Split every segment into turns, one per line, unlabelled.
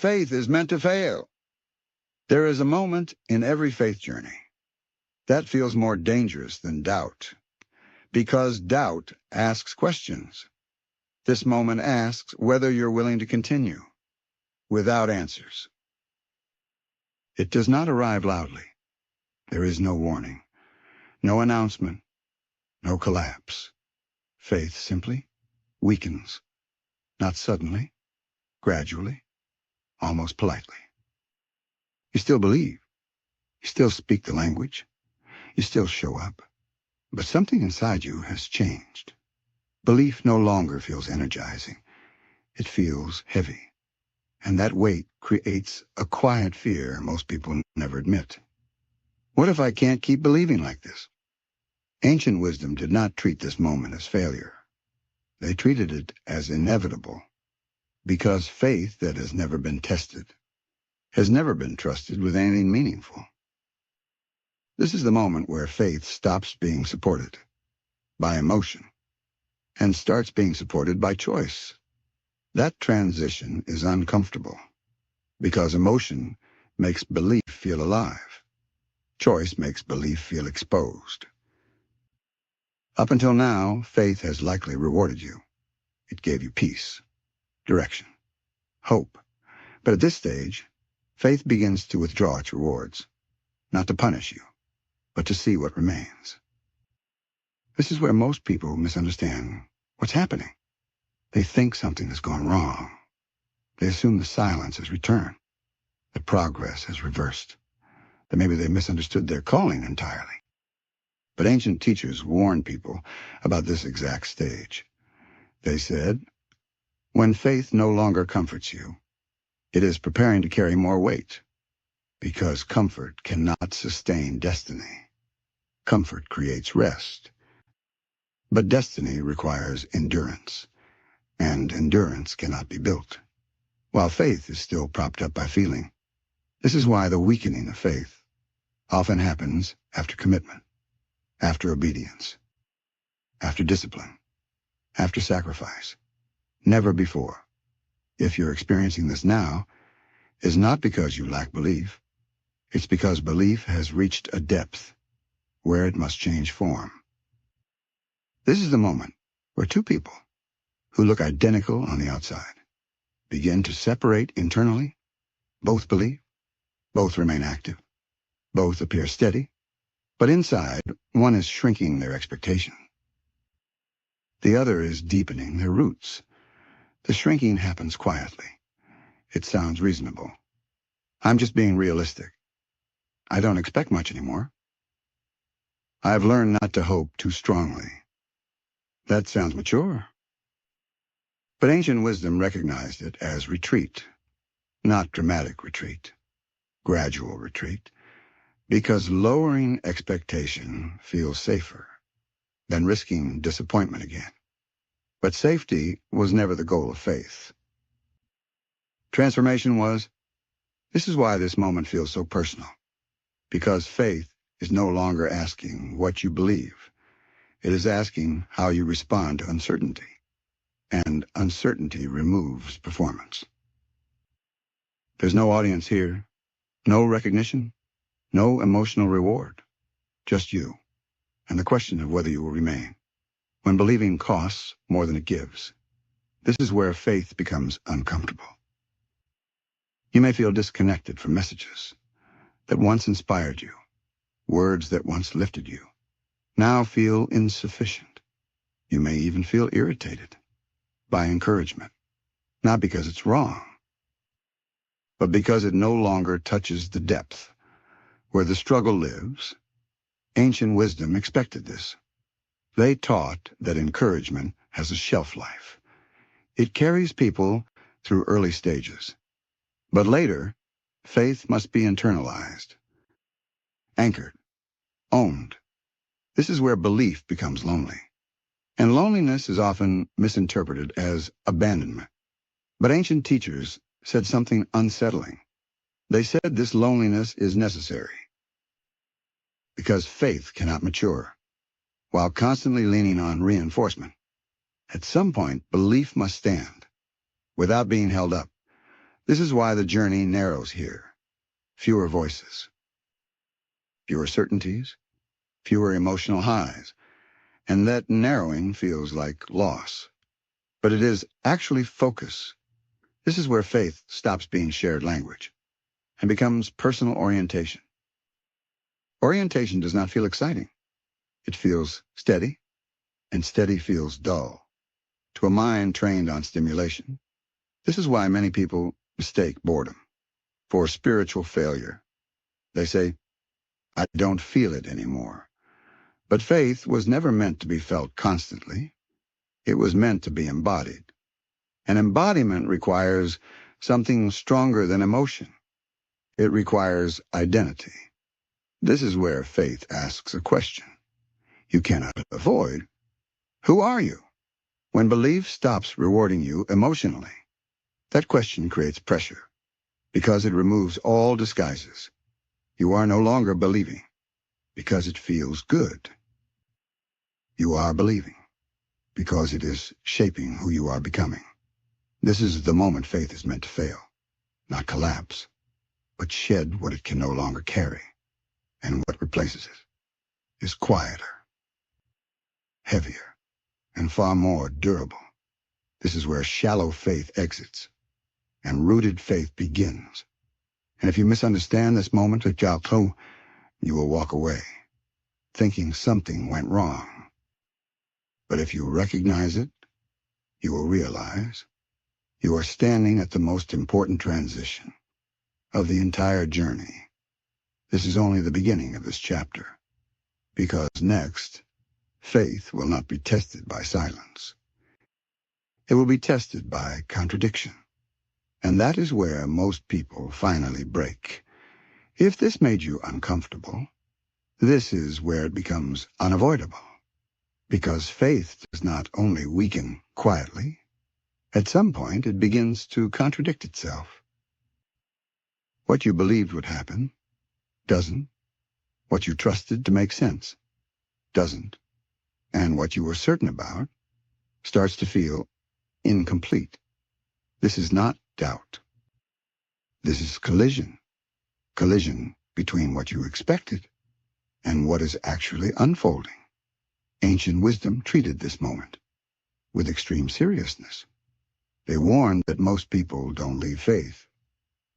faith is meant to fail. There is a moment in every faith journey that feels more dangerous than doubt, because doubt asks questions. This moment asks whether you're willing to continue without answers. It does not arrive loudly. There is no warning, no announcement, no collapse. Faith simply weakens, not suddenly, gradually, almost politely. You still believe. You still speak the language. You still show up. But something inside you has changed. Belief no longer feels energizing. It feels heavy. And that weight creates a quiet fear most people never admit. What if I can't keep believing like this? Ancient wisdom did not treat this moment as failure. They treated it as inevitable, because faith that has never been tested has never been trusted with anything meaningful. This is the moment where faith stops being supported by emotion and starts being supported by choice. That transition is uncomfortable because emotion makes belief feel alive. Choice makes belief feel exposed. Up until now, faith has likely rewarded you. It gave you peace, direction, hope. But at this stage, faith begins to withdraw its rewards, not to punish you, but to see what remains. This is where most people misunderstand what's happening. They think something has gone wrong. They assume the silence has returned, that progress has reversed, that maybe they misunderstood their calling entirely. But ancient teachers warned people about this exact stage. They said, when faith no longer comforts you, it is preparing to carry more weight, because comfort cannot sustain destiny. Comfort creates rest. But destiny requires endurance, and endurance cannot be built, while faith is still propped up by feeling. This is why the weakening of faith often happens after commitment, after obedience, after discipline, after sacrifice. Never before, if you're experiencing this now, is not because you lack belief. It's because belief has reached a depth where it must change form. This is the moment where two people who look identical on the outside begin to separate internally. Both believe, both remain active, both appear steady, but inside, one is shrinking their expectation. The other is deepening their roots. The shrinking happens quietly. It sounds reasonable. I'm just being realistic. I don't expect much anymore. I've learned not to hope too strongly. That sounds mature. But ancient wisdom recognized it as retreat, not dramatic retreat, gradual retreat, because lowering expectation feels safer than risking disappointment again. But safety was never the goal of faith. Transformation was. This is why this moment feels so personal, because faith is no longer asking what you believe. It is asking how you respond to uncertainty, and uncertainty removes performance. There's no audience here, no recognition, no emotional reward, just you, and the question of whether you will remain. When believing costs more than it gives, this is where faith becomes uncomfortable. You may feel disconnected from messages that once inspired you, words that once lifted you, now feel insufficient. You may even feel irritated by encouragement, not because it's wrong, but because it no longer touches the depth where the struggle lives. Ancient wisdom expected this. They taught that encouragement has a shelf life. It carries people through early stages. But later, faith must be internalized, anchored, owned. This is where belief becomes lonely. And loneliness is often misinterpreted as abandonment. But ancient teachers said something unsettling. They said this loneliness is necessary because faith cannot mature while constantly leaning on reinforcement. At some point, belief must stand without being held up. This is why the journey narrows here. Fewer voices, fewer certainties, fewer emotional highs, and that narrowing feels like loss. But it is actually focus. This is where faith stops being shared language and becomes personal orientation. Orientation does not feel exciting. It feels steady, and steady feels dull. To a mind trained on stimulation, this is why many people mistake boredom for spiritual failure. They say, I don't feel it anymore. But faith was never meant to be felt constantly. It was meant to be embodied. And embodiment requires something stronger than emotion. It requires identity. This is where faith asks a question you cannot avoid. Who are you? When belief stops rewarding you emotionally, that question creates pressure because it removes all disguises. You are no longer believing because it feels good. You are believing because it is shaping who you are becoming. This is the moment faith is meant to fail, not collapse, but shed what it can no longer carry. And what replaces it is quieter, heavier, and far more durable. This is where shallow faith exits and rooted faith begins. And if you misunderstand this moment at Jalclo, you will walk away, thinking something went wrong. But if you recognize it, you will realize you are standing at the most important transition of the entire journey. This is only the beginning of this chapter, because next, faith will not be tested by silence. It will be tested by contradiction. And that is where most people finally break. If this made you uncomfortable, this is where it becomes unavoidable. Because faith does not only weaken quietly, at some point it begins to contradict itself. What you believed would happen doesn't. What you trusted to make sense doesn't. And what you were certain about starts to feel incomplete. This is not doubt. This is collision. Collision between what you expected and what is actually unfolding. Ancient wisdom treated this moment with extreme seriousness. They warned that most people don't leave faith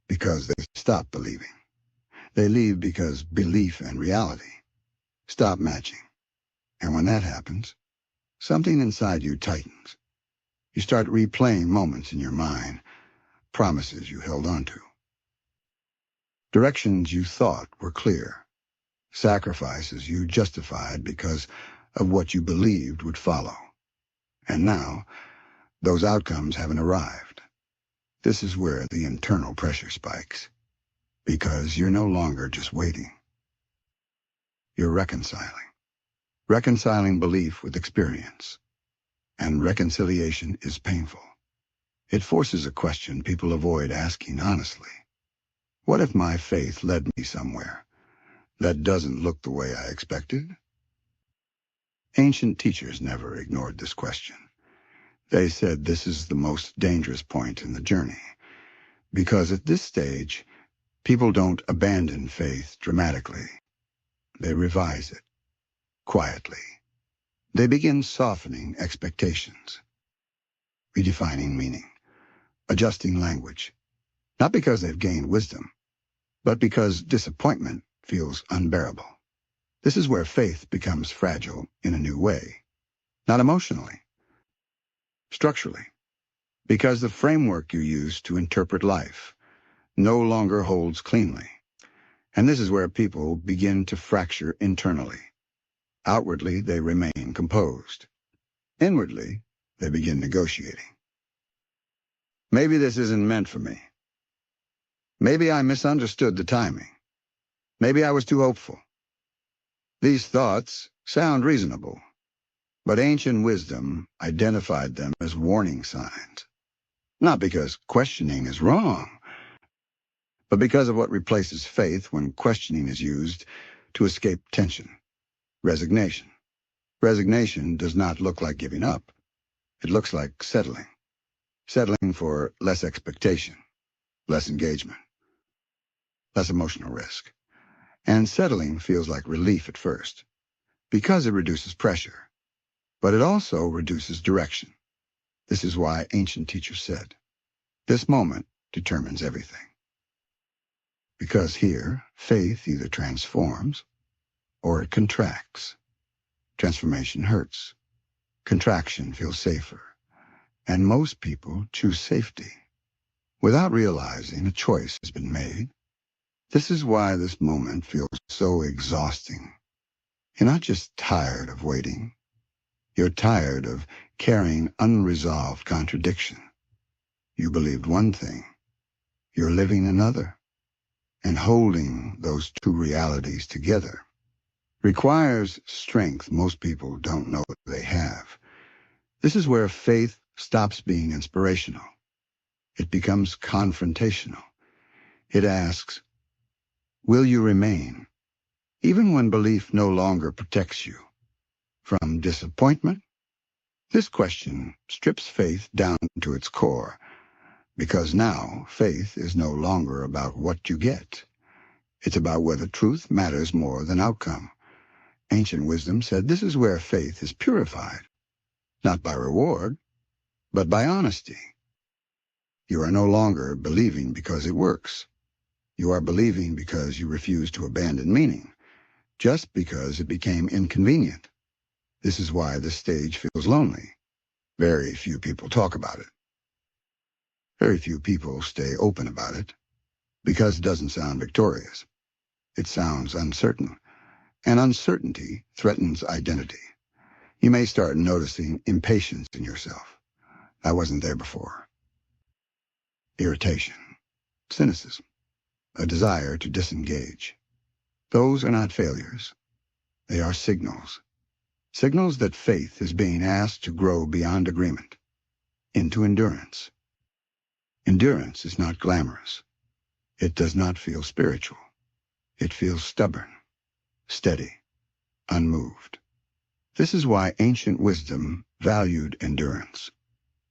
because they stop believing. They leave because belief and reality stop matching. And when that happens, something inside you tightens. You start replaying moments in your mind, promises you held onto, directions you thought were clear, sacrifices you justified because of what you believed would follow. And now, those outcomes haven't arrived. This is where the internal pressure spikes, because you're no longer just waiting. You're reconciling. Reconciling belief with experience. And reconciliation is painful. It forces a question people avoid asking honestly. What if my faith led me somewhere that doesn't look the way I expected? Ancient teachers never ignored this question. They said this is the most dangerous point in the journey, because at this stage, people don't abandon faith dramatically. They revise it, quietly. They begin softening expectations, redefining meaning, adjusting language, not because they've gained wisdom, but because disappointment feels unbearable. This is where faith becomes fragile in a new way, not emotionally, structurally, because the framework you use to interpret life no longer holds cleanly. And this is where people begin to fracture internally. Outwardly, they remain composed. Inwardly, they begin negotiating. Maybe this isn't meant for me. Maybe I misunderstood the timing. Maybe I was too hopeful. These thoughts sound reasonable, but ancient wisdom identified them as warning signs. Not because questioning is wrong, but because of what replaces faith when questioning is used to escape tension. Resignation. Resignation does not look like giving up. It looks like settling. Settling for less expectation, less engagement, less emotional risk. And settling feels like relief at first, because it reduces pressure, but it also reduces direction. This is why ancient teachers said, this moment determines everything. Because here, faith either transforms or it contracts. Transformation hurts. Contraction feels safer. And most people choose safety. Without realizing a choice has been made, this is why this moment feels so exhausting. You're not just tired of waiting. You're tired of carrying unresolved contradiction. You believed one thing. You're living another. And holding those two realities together requires strength most people don't know they have. This is where faith stops being inspirational. It becomes confrontational. It asks, will you remain, even when belief no longer protects you from disappointment? This question strips faith down to its core, because now faith is no longer about what you get. It's about whether truth matters more than outcome. Ancient wisdom said this is where faith is purified, not by reward, but by honesty. You are no longer believing because it works. You are believing because you refuse to abandon meaning, just because it became inconvenient. This is why this stage feels lonely. Very few people talk about it. Very few people stay open about it, because it doesn't sound victorious. It sounds uncertain, and uncertainty threatens identity. You may start noticing impatience in yourself. I wasn't there before. Irritation, cynicism, a desire to disengage. Those are not failures. They are signals. Signals that faith is being asked to grow beyond agreement, into endurance. Endurance is not glamorous. It does not feel spiritual. It feels stubborn, steady, unmoved. This is why ancient wisdom valued endurance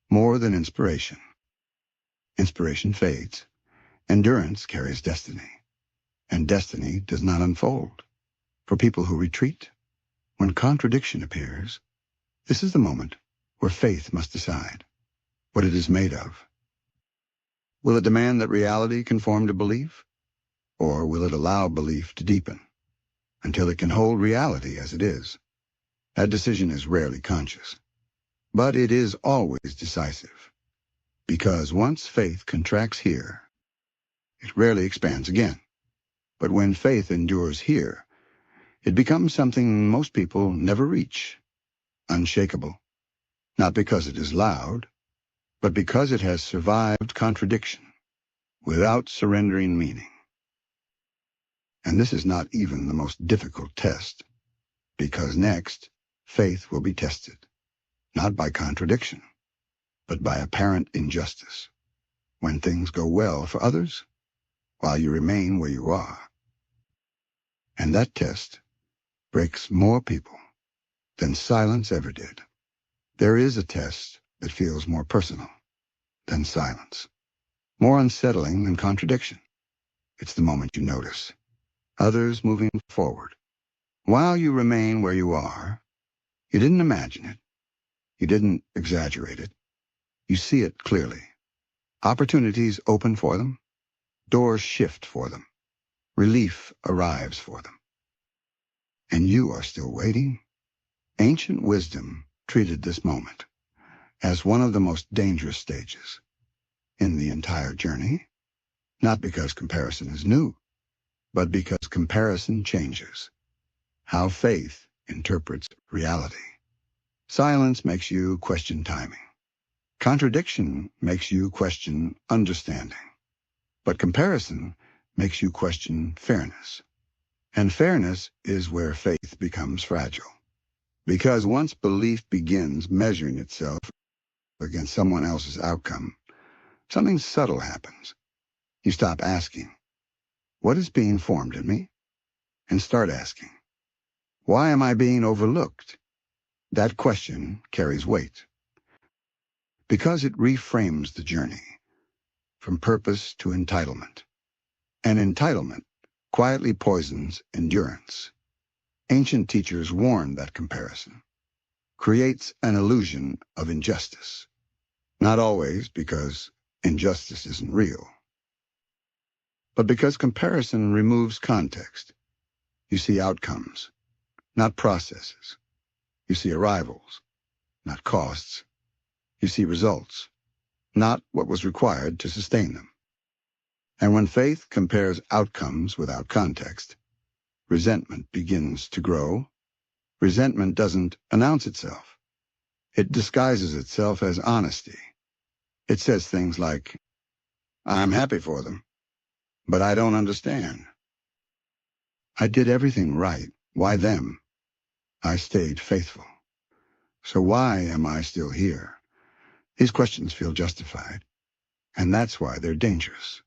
more than inspiration. Inspiration fades. Endurance carries destiny, and destiny does not unfold. For people who retreat, when contradiction appears, this is the moment where faith must decide what it is made of. Will it demand that reality conform to belief? Or will it allow belief to deepen until it can hold reality as it is? That decision is rarely conscious, but it is always decisive. Because once faith contracts here, it rarely expands again. But when faith endures here, it becomes something most people never reach, unshakable. Not because it is loud, but because it has survived contradiction without surrendering meaning. And this is not even the most difficult test, because next, faith will be tested, not by contradiction, but by apparent injustice, when things go well for others, while you remain where you are. And that test breaks more people than silence ever did. There is a test that feels more personal than silence, more unsettling than contradiction. It's the moment you notice others moving forward. While you remain where you are, you didn't imagine it. You didn't exaggerate it. You see it clearly. Opportunities open for them. Doors shift for them. Relief arrives for them. And you are still waiting? Ancient wisdom treated this moment as one of the most dangerous stages in the entire journey, not because comparison is new, but because comparison changes how faith interprets reality. Silence makes you question timing. Contradiction makes you question understanding. But comparison makes you question fairness. And fairness is where faith becomes fragile. Because once belief begins measuring itself against someone else's outcome, something subtle happens. You stop asking, what is being formed in me? And start asking, why am I being overlooked? That question carries weight, because it reframes the journey from purpose to entitlement. And entitlement quietly poisons endurance. Ancient teachers warned that comparison creates an illusion of injustice. Not always because injustice isn't real, but because comparison removes context. You see outcomes, not processes. You see arrivals, not costs. You see results, not what was required to sustain them. And when faith compares outcomes without context, resentment begins to grow. Resentment doesn't announce itself. It disguises itself as honesty. It says things like, "I'm happy for them, but I don't understand. I did everything right. Why them? I stayed faithful. So why am I still here?" These questions feel justified, and that's why they're dangerous,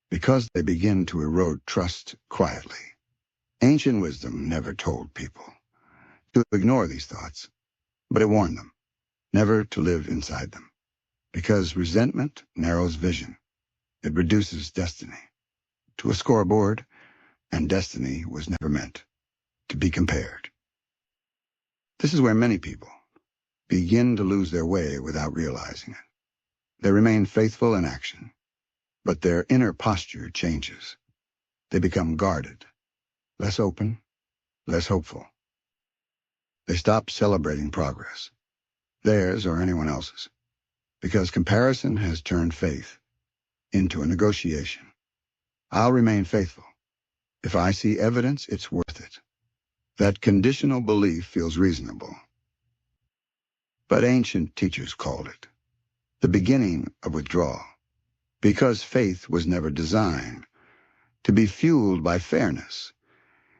because they begin to erode trust quietly. Ancient wisdom never told people to ignore these thoughts, but it warned them never to live inside them, because resentment narrows vision. It reduces destiny to a scoreboard, and destiny was never meant to be compared. This is where many people begin to lose their way without realizing it. They remain faithful in action, but their inner posture changes. They become guarded, less open, less hopeful. They stop celebrating progress, theirs or anyone else's, because comparison has turned faith into a negotiation. I'll remain faithful. If I see evidence, it's worth it. That conditional belief feels reasonable. But ancient teachers called it the beginning of withdrawal, because faith was never designed to be fueled by fairness.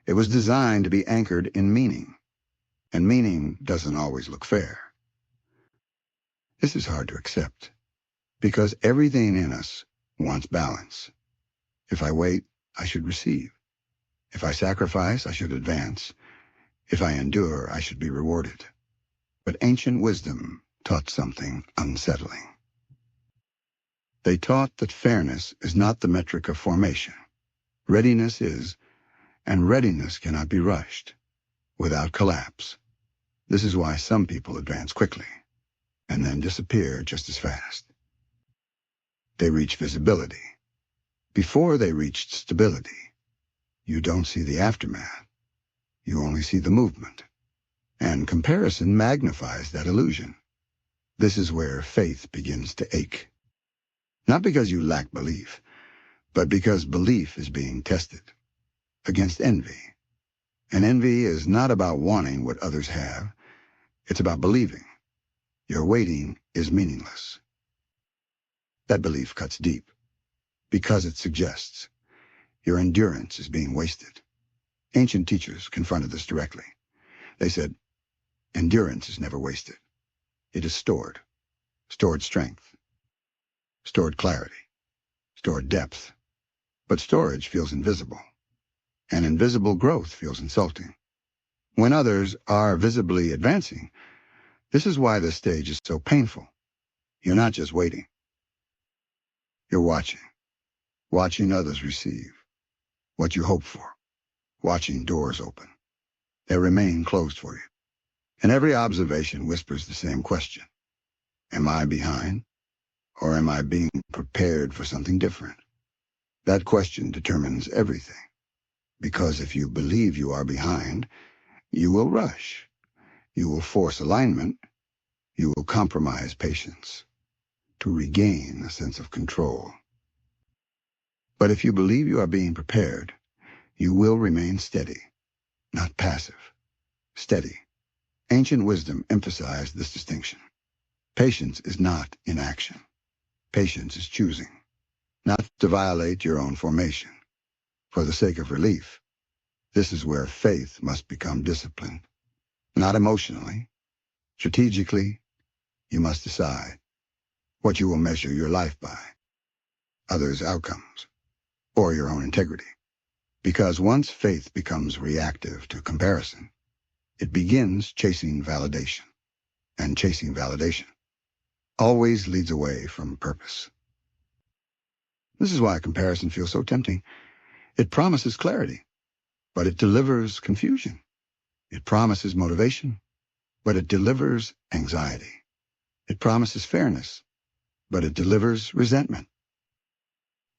It was designed to be anchored in meaning, and meaning doesn't always look fair. This is hard to accept, because everything in us wants balance. If I wait, I should receive. If I sacrifice, I should advance. If I endure, I should be rewarded. But ancient wisdom taught something unsettling. They taught that fairness is not the metric of formation. Readiness is, and readiness cannot be rushed without collapse. This is why some people advance quickly and then disappear just as fast. They reach visibility before they reached stability. You don't see the aftermath. You only see the movement. And comparison magnifies that illusion. This is where faith begins to ache. Not because you lack belief, but because belief is being tested against envy. And envy is not about wanting what others have. It's about believing. Your waiting is meaningless. That belief cuts deep because it suggests your endurance is being wasted. Ancient teachers confronted this directly. They said, endurance is never wasted. It is stored. Stored strength. Stored clarity. Stored depth. But storage feels invisible. And invisible growth feels insulting. When others are visibly advancing, this is why this stage is so painful. You're not just waiting. You're watching. Watching others receive what you hope for. Watching doors open. They remain closed for you. And every observation whispers the same question. Am I behind? Or am I being prepared for something different? That question determines everything. Because if you believe you are behind, you will rush. You will force alignment. You will compromise patience to regain a sense of control. But if you believe you are being prepared, you will remain steady, not passive. Steady. Ancient wisdom emphasized this distinction. Patience is not inaction. Patience is choosing not to violate your own formation for the sake of relief. This is where faith must become disciplined. Not emotionally. Strategically, you must decide what you will measure your life by, others' outcomes, or your own integrity. Because once faith becomes reactive to comparison, it begins chasing validation. And chasing validation always leads away from purpose. This is why comparison feels so tempting. It promises clarity, but it delivers confusion. It promises motivation, but it delivers anxiety. It promises fairness, but it delivers resentment.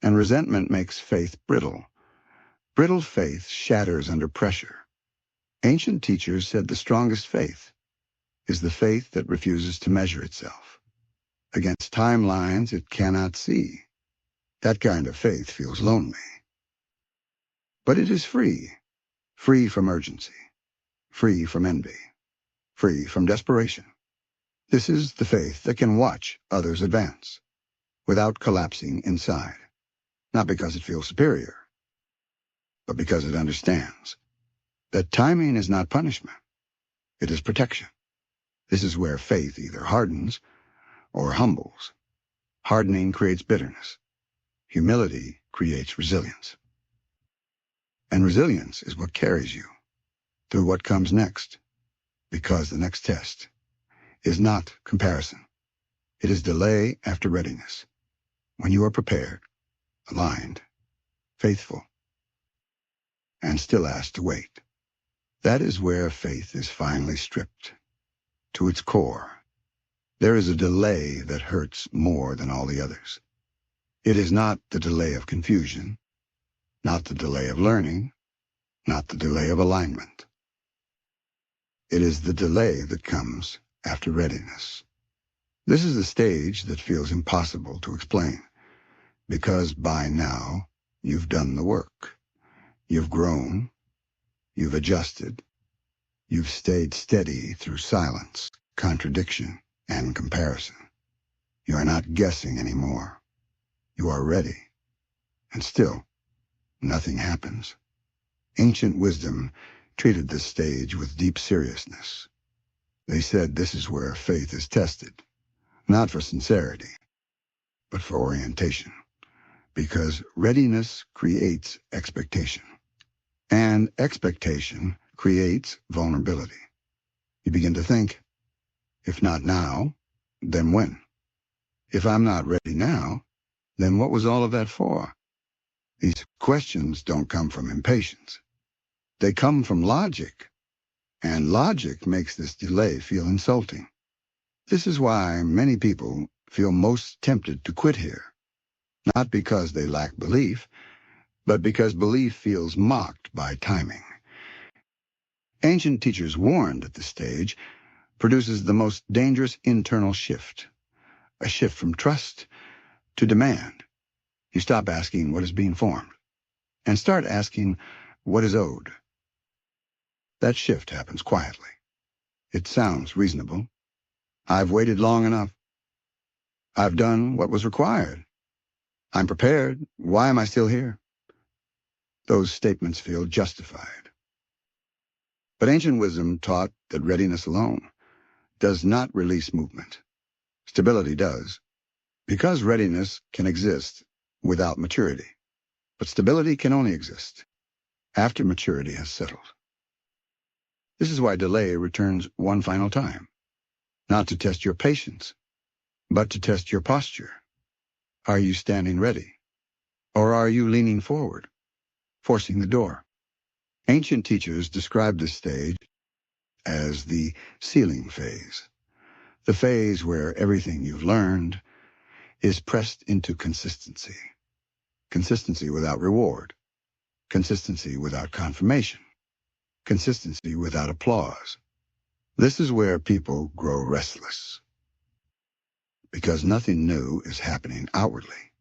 And resentment makes faith brittle. Brittle faith shatters under pressure. Ancient teachers said the strongest faith is the faith that refuses to measure itself against timelines it cannot see. That kind of faith feels lonely. But it is free, free from urgency, free from envy, free from desperation. This is the faith that can watch others advance without collapsing inside, not because it feels superior, but because it understands that timing is not punishment, it is protection. This is where faith either hardens or humbles. Hardening creates bitterness. Humility creates resilience. And resilience is what carries you through what comes next, because the next test is not comparison. It is delay after readiness, when you are prepared, aligned, faithful, and still asked to wait. That is where faith is finally stripped to its core. There is a delay that hurts more than all the others. It is not the delay of confusion, not the delay of learning, not the delay of alignment. It is the delay that comes after readiness. This is the stage that feels impossible to explain, because by now you've done the work. You've grown, you've adjusted, you've stayed steady through silence, contradiction, and comparison. You are not guessing anymore. You are ready. And still, nothing happens. Ancient wisdom treated this stage with deep seriousness. They said this is where faith is tested, not for sincerity, but for orientation, because readiness creates expectation, and expectation creates vulnerability. You begin to think, if not now, then when? If I'm not ready now, then what was all of that for? These questions don't come from impatience. They come from logic, and logic makes this delay feel insulting. This is why many people feel most tempted to quit here, not because they lack belief, but because belief feels mocked by timing. Ancient teachers warned that this stage produces the most dangerous internal shift, a shift from trust to demand. You stop asking what is being formed and start asking what is owed. That shift happens quietly. It sounds reasonable. I've waited long enough. I've done what was required. I'm prepared. Why am I still here? Those statements feel justified. But ancient wisdom taught that readiness alone does not release movement. Stability does, because readiness can exist without maturity. But stability can only exist after maturity has settled. This is why delay returns one final time, not to test your patience, but to test your posture. Are you standing ready? Or are you leaning forward, forcing the door? Ancient teachers described this stage as the sealing phase, the phase where everything you've learned is pressed into consistency. Consistency without reward, consistency without confirmation, consistency without applause. This is where people grow restless, because nothing new is happening outwardly,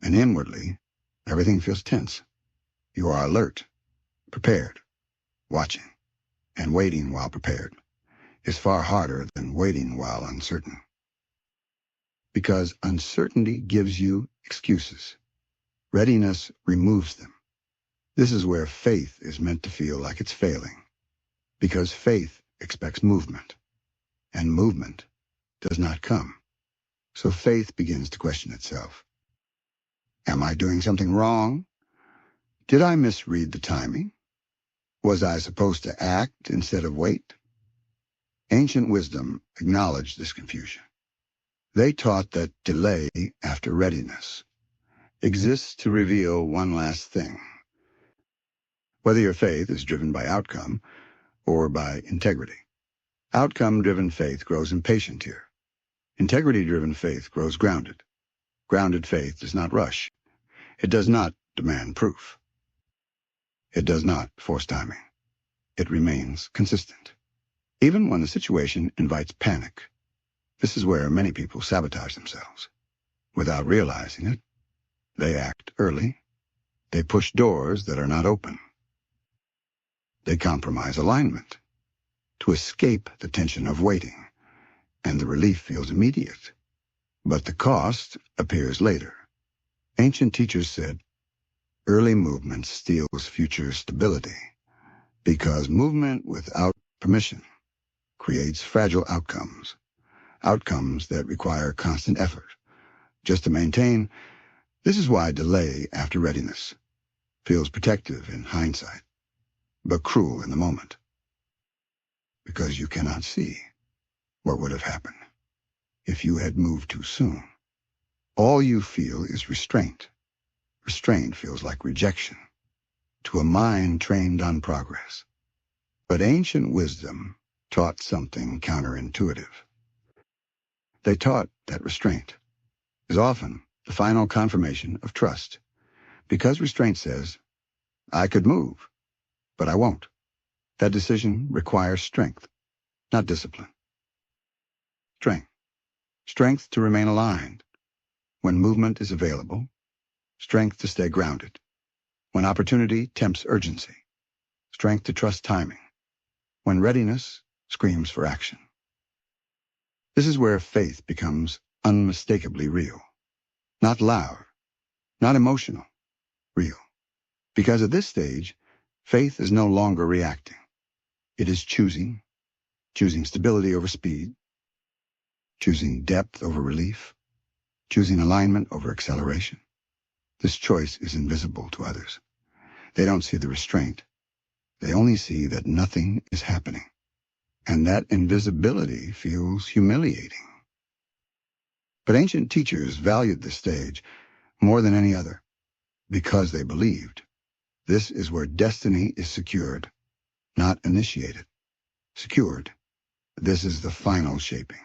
and inwardly, everything feels tense. You are alert, prepared, watching, and waiting while prepared is far harder than waiting while uncertain, because uncertainty gives you excuses. Readiness removes them. This is where faith is meant to feel like it's failing, because faith expects movement, and movement does not come. So faith begins to question itself. Am I doing something wrong? Did I misread the timing? Was I supposed to act instead of wait? Ancient wisdom acknowledged this confusion. They taught that delay after readiness exists to reveal one last thing. Whether your faith is driven by outcome or by integrity. Outcome-driven faith grows impatient here. Integrity-driven faith grows grounded. Grounded faith does not rush. It does not demand proof. It does not force timing. It remains consistent. Even when the situation invites panic. This is where many people sabotage themselves. Without realizing it, they act early. They push doors that are not open. They compromise alignment to escape the tension of waiting, and the relief feels immediate. But the cost appears later. Ancient teachers said, early movement steals future stability, because movement without permission creates fragile outcomes, outcomes that require constant effort just to maintain. This is why delay after readiness feels protective in hindsight, but cruel in the moment, because you cannot see what would have happened if you had moved too soon. All you feel is restraint. Restraint feels like rejection to a mind trained on progress. But ancient wisdom taught something counterintuitive. They taught that restraint is often the final confirmation of trust, because restraint says, I could move, but I won't. That decision requires strength, not discipline. Strength. Strength to remain aligned when movement is available. Strength to stay grounded when opportunity tempts urgency. Strength to trust timing when readiness screams for action. This is where faith becomes unmistakably real. Not loud, not emotional, real. Because at this stage, faith is no longer reacting. It is choosing stability over speed, choosing depth over relief, choosing alignment over acceleration. This choice is invisible to others. They don't see the restraint. They only see that nothing is happening. And that invisibility feels humiliating. But ancient teachers valued this stage more than any other, because they believed this is where destiny is secured, not initiated. Secured. This is the final shaping.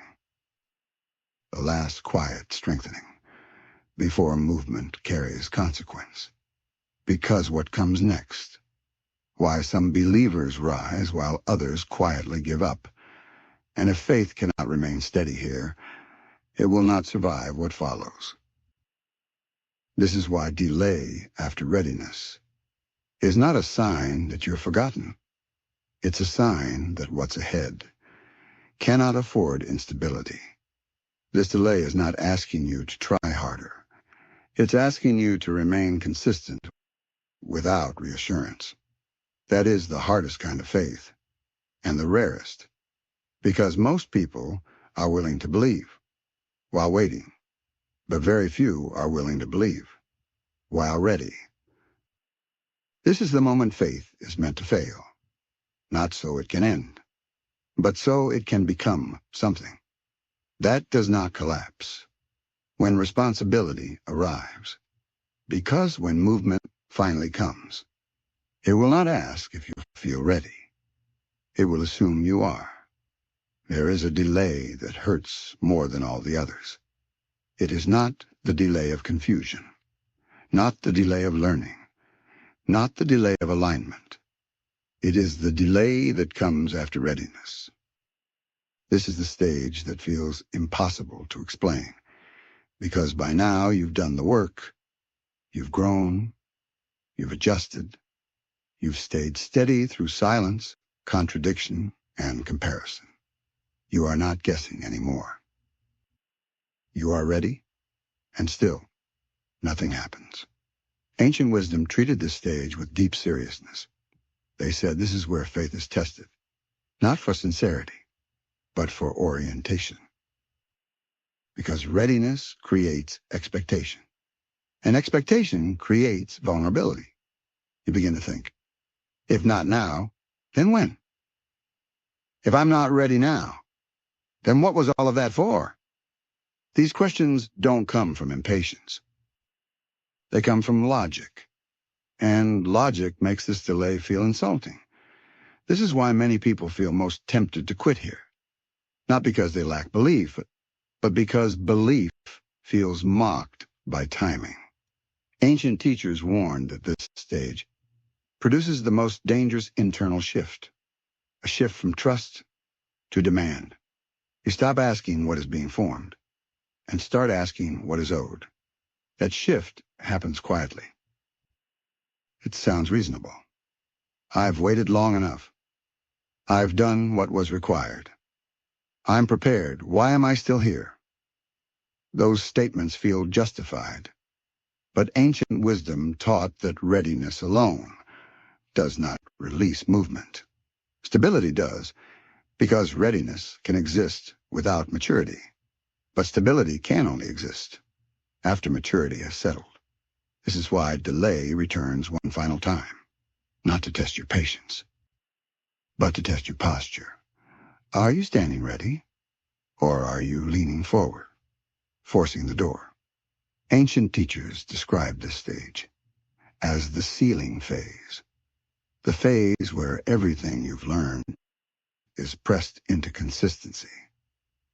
The last quiet strengthening before movement carries consequence. Because what comes next, why some believers rise while others quietly give up. And if faith cannot remain steady here, it will not survive what follows. This is why delay after readiness is not a sign that you're forgotten. It's a sign that what's ahead cannot afford instability. This delay is not asking you to try harder. It's asking you to remain consistent without reassurance. That is the hardest kind of faith, and the rarest, because most people are willing to believe while waiting, but very few are willing to believe while ready. This is the moment faith is meant to fail, not so it can end, but so it can become something. That does not collapse when responsibility arrives, because when movement finally comes, it will not ask if you feel ready. It will assume you are. There is a delay that hurts more than all the others. It is not the delay of confusion, not the delay of learning, not the delay of alignment. It is the delay that comes after readiness. This is the stage that feels impossible to explain, because by now you've done the work, you've grown, you've adjusted, you've stayed steady through silence, contradiction, and comparison. You are not guessing anymore. You are ready, and still, nothing happens. Ancient wisdom treated this stage with deep seriousness. They said this is where faith is tested, not for sincerity, but for orientation. Because readiness creates expectation, and expectation creates vulnerability. You begin to think, if not now, then when? If I'm not ready now, then what was all of that for? These questions don't come from impatience. They come from logic, and logic makes this delay feel insulting. This is why many people feel most tempted to quit here, not because they lack belief, but because belief feels mocked by timing. Ancient teachers warned that this stage produces the most dangerous internal shift, a shift from trust to demand. You stop asking what is being formed and start asking what is owed. That shift happens quietly. It sounds reasonable. I've waited long enough. I've done what was required. I'm prepared. Why am I still here? Those statements feel justified. But ancient wisdom taught that readiness alone does not release movement. Stability does, because readiness can exist without maturity. But stability can only exist after maturity has settled. This is why delay returns one final time, not to test your patience, but to test your posture. Are you standing ready, or are you leaning forward, forcing the door? Ancient teachers described this stage as the sealing phase, the phase where everything you've learned is pressed into consistency.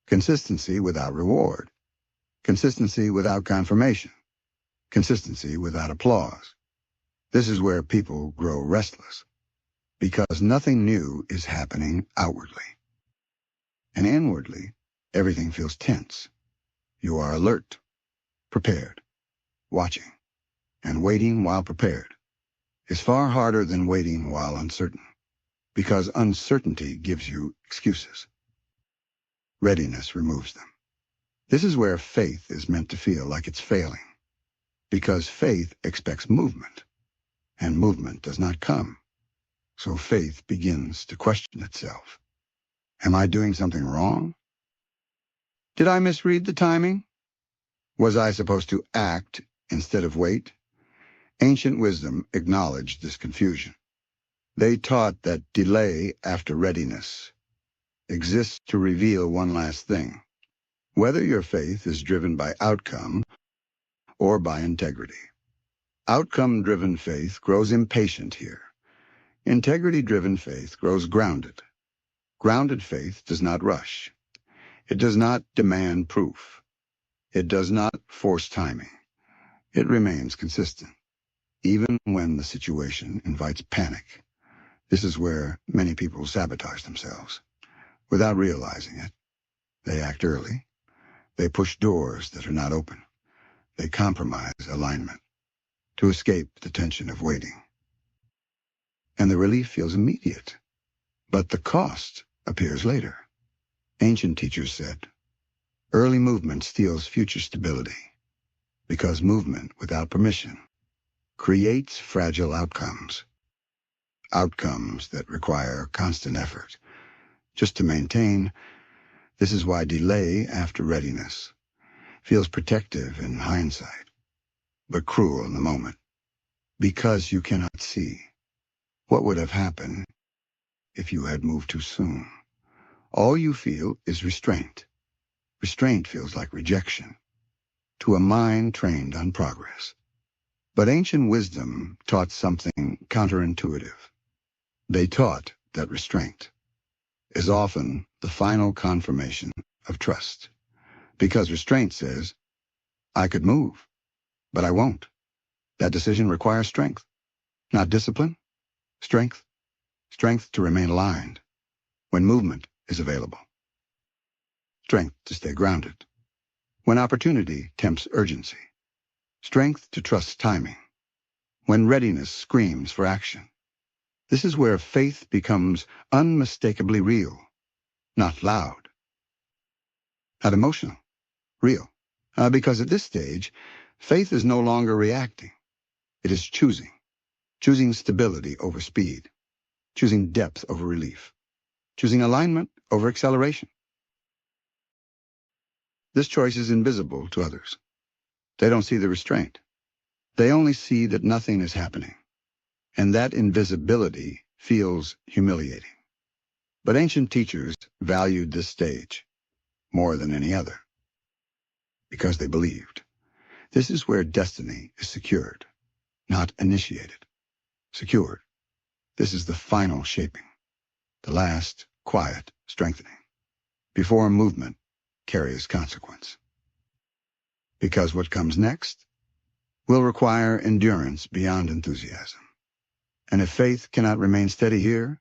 Consistency without reward, consistency without confirmation, consistency without applause. This is where people grow restless, because nothing new is happening outwardly. And inwardly, everything feels tense. You are alert, prepared, watching, and waiting while prepared is far harder than waiting while uncertain, because uncertainty gives you excuses. Readiness removes them. This is where faith is meant to feel like it's failing, because faith expects movement, and movement does not come. So faith begins to question itself. Am I doing something wrong? Did I misread the timing? Was I supposed to act instead of wait? Ancient wisdom acknowledged this confusion. They taught that delay after readiness exists to reveal one last thing: whether your faith is driven by outcome or by integrity. Outcome-driven faith grows impatient here. Integrity-driven faith grows grounded. Grounded faith does not rush. It does not demand proof. It does not force timing. It remains consistent, even when the situation invites panic. This is where many people sabotage themselves. Without realizing it, they act early. They push doors that are not open. They compromise alignment to escape the tension of waiting. And the relief feels immediate, but the cost appears later. Ancient teachers said, early movement steals future stability, because movement without permission creates fragile outcomes, outcomes that require constant effort just to maintain. This is why delay after readiness feels protective in hindsight, but cruel in the moment, because you cannot see what would have happened if you had moved too soon. All you feel is restraint. Restraint feels like rejection to a mind trained on progress. But ancient wisdom taught something counterintuitive. They taught that restraint is often the final confirmation of trust, because restraint says, I could move, but I won't. That decision requires strength, not discipline. Strength. Strength to remain aligned when movement is available. Strength to stay grounded when opportunity tempts urgency. Strength to trust timing when readiness screams for action. This is where faith becomes unmistakably real, not loud, not emotional, real. Because at this stage, faith is no longer reacting. It is choosing stability over speed, choosing depth over relief, choosing alignment over acceleration. This choice is invisible to others. They don't see the restraint. They only see that nothing is happening, and that invisibility feels humiliating. But ancient teachers valued this stage more than any other, because they believed This is where destiny is secured, not initiated. Secured. This is the final shaping, the last quiet strengthening, before movement carries consequence. Because what comes next will require endurance beyond enthusiasm. And if faith cannot remain steady here,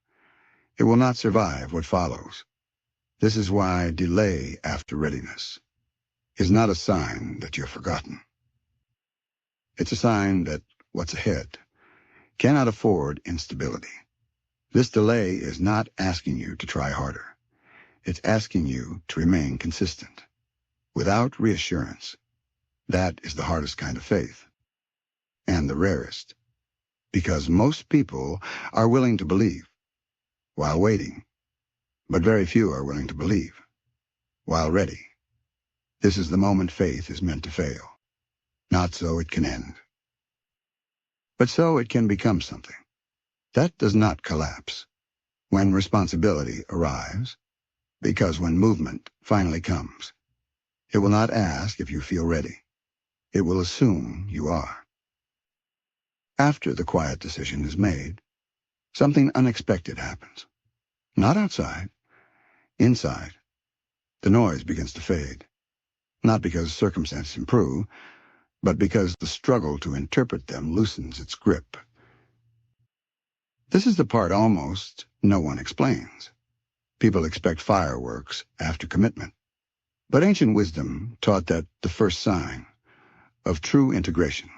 it will not survive what follows. This is why delay after readiness is not a sign that you're forgotten. It's a sign that what's ahead cannot afford instability. This delay is not asking you to try harder. It's asking you to remain consistent, without reassurance. That is the hardest kind of faith, and the rarest, because most people are willing to believe while waiting, but very few are willing to believe while ready. This is the moment faith is meant to fail, not so it can end, but so it can become something. That does not collapse when responsibility arrives, because when movement finally comes, it will not ask if you feel ready. It will assume you are. After the quiet decision is made, something unexpected happens. Not outside, inside. The noise begins to fade, not because circumstances improve, but because the struggle to interpret them loosens its grip. This is the part almost no one explains. People expect fireworks after commitment. But ancient wisdom taught that the first sign of true integration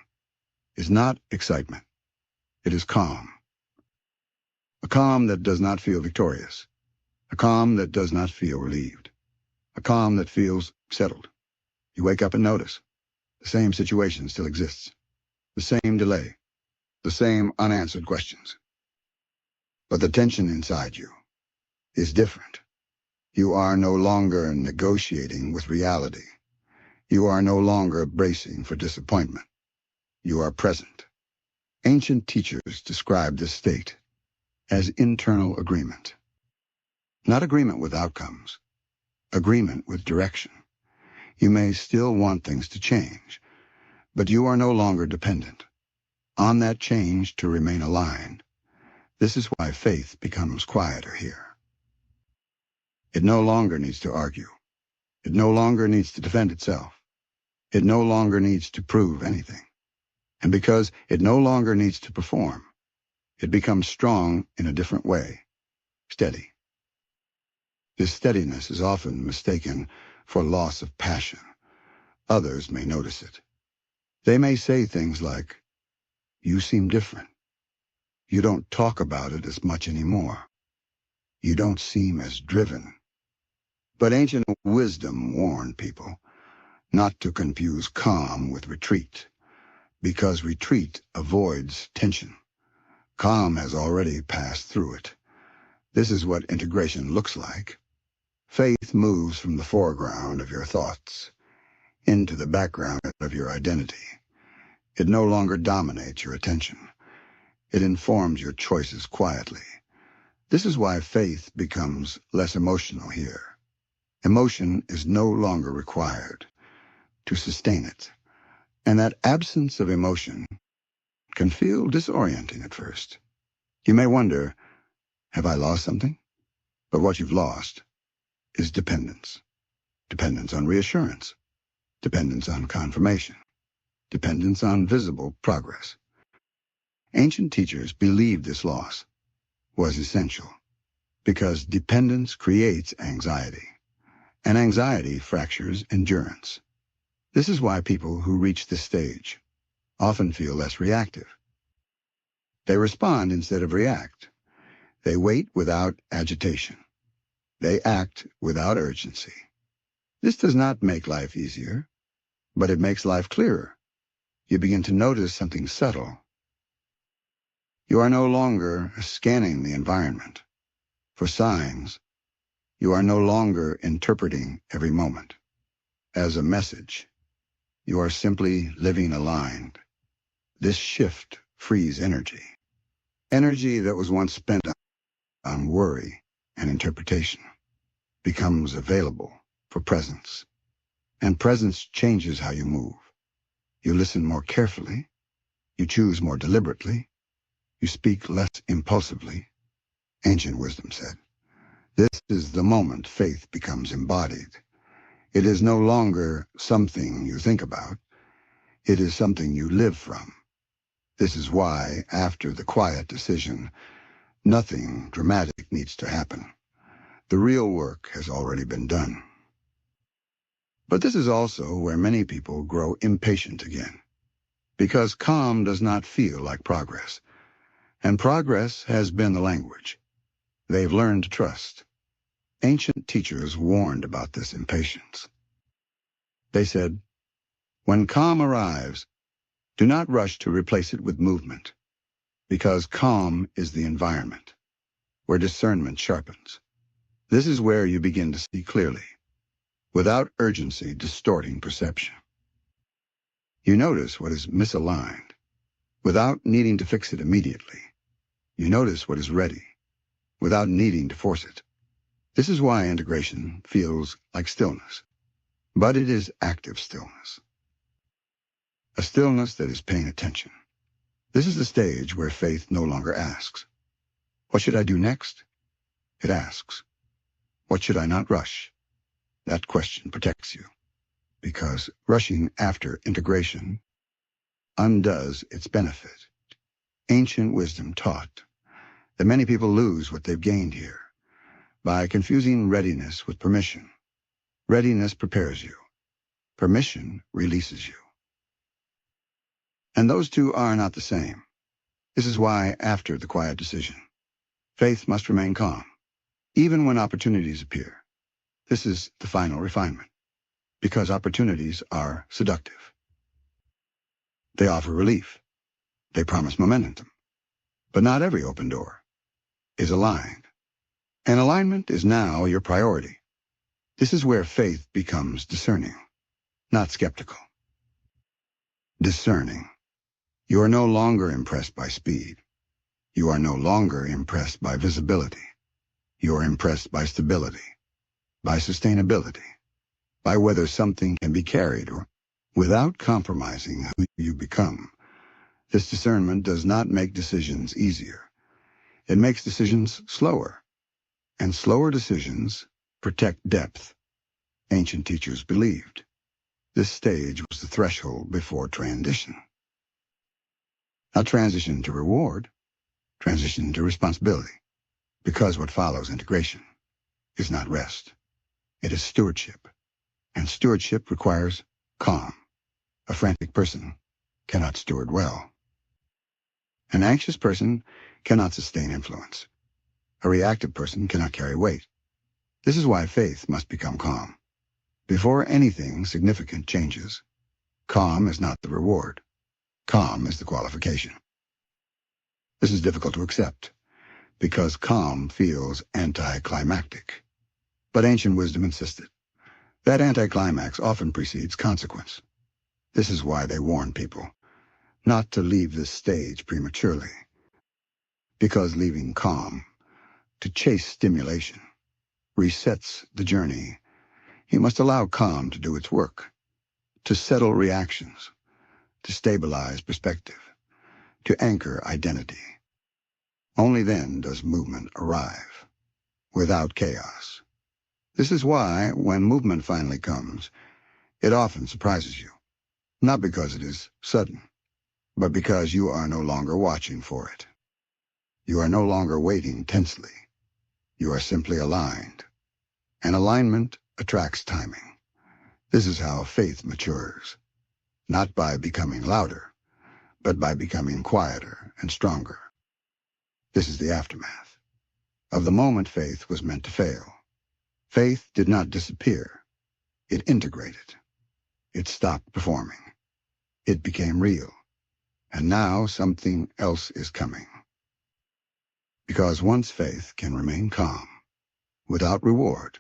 is not excitement. It is calm. A calm that does not feel victorious. A calm that does not feel relieved. A calm that feels settled. You wake up and notice the same situation still exists. The same delay. The same unanswered questions. But the tension inside you is different. You are no longer negotiating with reality. You are no longer bracing for disappointment. You are present. Ancient teachers describe this state as internal agreement. Not agreement with outcomes, agreement with direction. You may still want things to change, but you are no longer dependent on that change to remain aligned. This is why faith becomes quieter here. It no longer needs to argue. It no longer needs to defend itself. It no longer needs to prove anything. And because it no longer needs to perform, it becomes strong in a different way, steady. This steadiness is often mistaken for loss of passion. Others may notice it. They may say things like, "You seem different. You don't talk about it as much anymore. You don't seem as driven." But ancient wisdom warned people not to confuse calm with retreat, because retreat avoids tension. Calm has already passed through it. This is what integration looks like. Faith moves from the foreground of your thoughts into the background of your identity. It no longer dominates your attention. It informs your choices quietly. This is why faith becomes less emotional here. Emotion is no longer required to sustain it, and that absence of emotion can feel disorienting at first. You may wonder, have I lost something? But what you've lost is dependence. Dependence on reassurance. Dependence on confirmation. Dependence on visible progress. Ancient teachers believed this loss was essential because dependence creates anxiety, and anxiety fractures endurance. This is why people who reach this stage often feel less reactive. They respond instead of react. They wait without agitation. They act without urgency. This does not make life easier, but it makes life clearer. You begin to notice something subtle. You are no longer scanning the environment for signs. You are no longer interpreting every moment as a message. You are simply living aligned. This shift frees energy. Energy that was once spent on worry and interpretation becomes available for presence. And presence changes how you move. You listen more carefully. You choose more deliberately. You speak less impulsively. Ancient wisdom said, "This is the moment faith becomes embodied. It is no longer something you think about. It is something you live from. This is why, after the quiet decision, nothing dramatic needs to happen. The real work has already been done." But this is also where many people grow impatient again, because calm does not feel like progress, and progress has been the language. They've learned to trust. Ancient teachers warned about this impatience. They said, "When calm arrives, do not rush to replace it with movement, because calm is the environment where discernment sharpens. This is where you begin to see clearly, without urgency distorting perception. You notice what is misaligned, without needing to fix it immediately. You notice what is ready, without needing to force it. This is why integration feels like stillness, but it is active stillness. A stillness that is paying attention. This is the stage where faith no longer asks, "What should I do next?" It asks, "What should I not rush?" That question protects you, because rushing after integration undoes its benefit. Ancient wisdom taught that many people lose what they've gained here by confusing readiness with permission. Readiness prepares you. Permission releases you. And those two are not the same. This is why, after the quiet decision, faith must remain calm, even when opportunities appear. This is the final refinement, because opportunities are seductive. They offer relief. They promise momentum. But not every open door is aligned. And alignment is now your priority. This is where faith becomes discerning, not skeptical. Discerning. You are no longer impressed by speed. You are no longer impressed by visibility. You are impressed by stability, by sustainability, by whether something can be carried or without compromising who you become. This discernment does not make decisions easier. It makes decisions slower, and slower decisions protect depth. Ancient teachers believed. This stage was the threshold before transition. Not transition to reward, transition to responsibility, because what follows integration is not rest. It is stewardship, and stewardship requires calm. A frantic person cannot steward well. An anxious person cannot sustain influence. A reactive person cannot carry weight. This is why faith must become calm. Before anything significant changes, calm is not the reward. Calm is the qualification. This is difficult to accept, because calm feels anticlimactic. But ancient wisdom insisted. That anticlimax often precedes consequence. This is why they warn people not to leave this stage prematurely, because leaving calm to chase stimulation resets the journey. You must allow calm to do its work, to settle reactions, to stabilize perspective, to anchor identity. Only then does movement arrive, without chaos. This is why, when movement finally comes, it often surprises you, not because it is sudden, but because you are no longer watching for it. You are no longer waiting tensely. You are simply aligned. And alignment attracts timing. This is how faith matures, not by becoming louder, but by becoming quieter and stronger. This is the aftermath of the moment faith was meant to fail. Faith did not disappear. It integrated. It stopped performing. It became real. And now something else is coming. Because once faith can remain calm, without reward,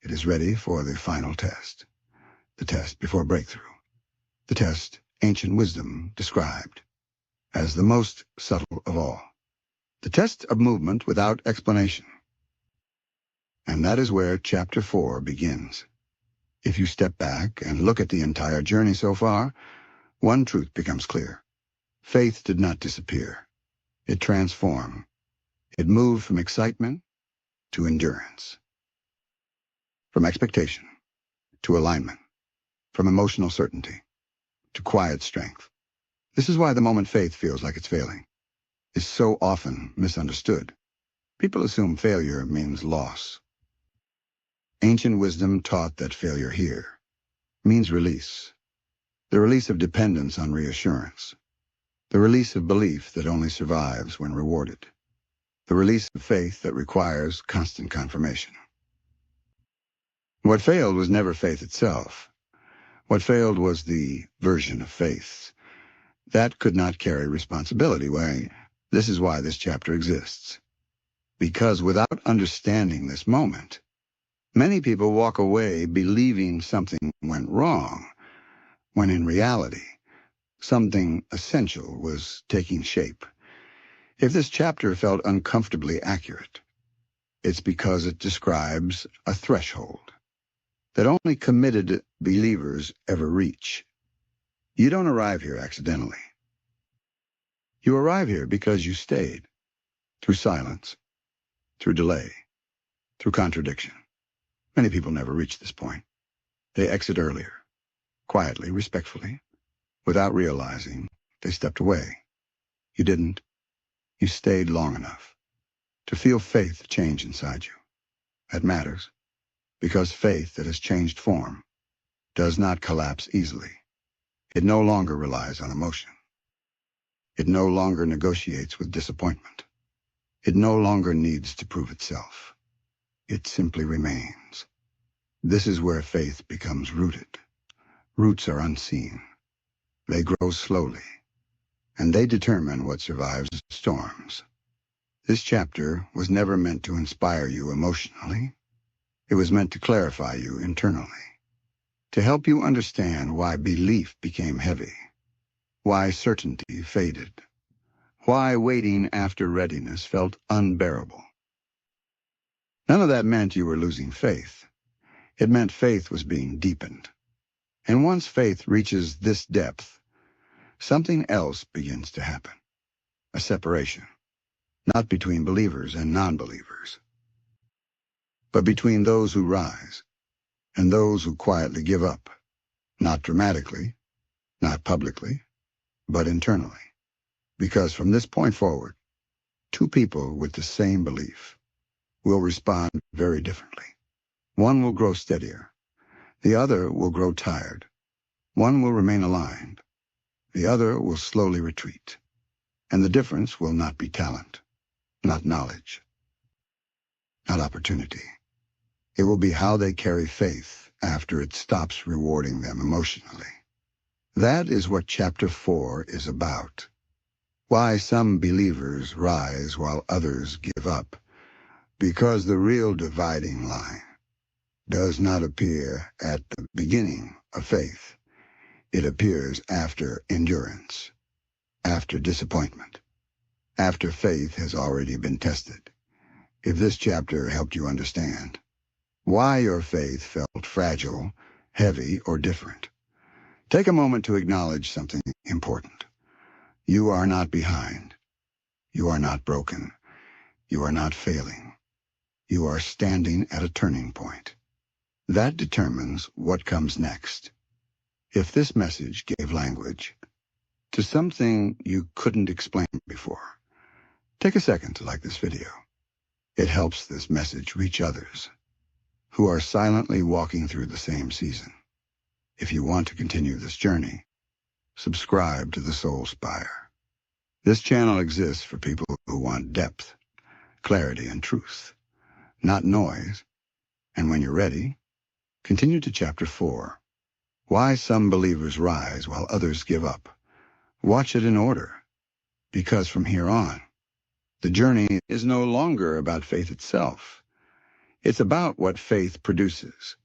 it is ready for the final test, the test before breakthrough, the test ancient wisdom described as the most subtle of all, the test of movement without explanation. And that is where Chapter 4 begins. If you step back and look at the entire journey so far, one truth becomes clear. Faith did not disappear. It transformed. It moved from excitement to endurance, from expectation to alignment, from emotional certainty to quiet strength. This is why the moment faith feels like it's failing is so often misunderstood. People assume failure means loss. Ancient wisdom taught that failure here means release, the release of dependence on reassurance, the release of belief that only survives when rewarded, the release of faith that requires constant confirmation. What failed was never faith itself. What failed was the version of faith. That could not carry responsibility. This is why this chapter exists. Because without understanding this moment, many people walk away believing something went wrong, when in reality, something essential was taking shape. If this chapter felt uncomfortably accurate, it's because it describes a threshold that only committed believers ever reach. You don't arrive here accidentally. You arrive here because you stayed, through silence, through delay, through contradiction. Many people never reach this point. They exit earlier, quietly, respectfully, without realizing they stepped away. You didn't. You stayed long enough to feel faith change inside you. That matters, because faith that has changed form does not collapse easily. It no longer relies on emotion. It no longer negotiates with disappointment. It no longer needs to prove itself. It simply remains. This is where faith becomes rooted. Roots are unseen. They grow slowly, and they determine what survives storms. This chapter was never meant to inspire you emotionally. It was meant to clarify you internally, to help you understand why belief became heavy, why certainty faded, why waiting after readiness felt unbearable. None of that meant you were losing faith. It meant faith was being deepened. And once faith reaches this depth, something else begins to happen. A separation, not between believers and non-believers, but between those who rise and those who quietly give up, not dramatically, not publicly, but internally. Because from this point forward, two people with the same belief will respond very differently. One will grow steadier. The other will grow tired. One will remain aligned. The other will slowly retreat. And the difference will not be talent, not knowledge, not opportunity. It will be how they carry faith after it stops rewarding them emotionally. That is what Chapter 4 is about. Why some believers rise while others give up. Because the real dividing line does not appear at the beginning of faith. It appears after endurance, after disappointment, after faith has already been tested. If this chapter helped you understand why your faith felt fragile, heavy, or different, take a moment to acknowledge something important. You are not behind. You are not broken. You are not failing. You are standing at a turning point. That determines what comes next. If this message gave language to something you couldn't explain before, take a second to like this video. It helps this message reach others who are silently walking through the same season. If you want to continue this journey, subscribe to the Soul Spire. This channel exists for people who want depth, clarity, and truth, not noise. And when you're ready, continue to Chapter 4. Why some believers rise while others give up. Watch it in order, because from here on, the journey is no longer about faith itself. It's about what faith produces.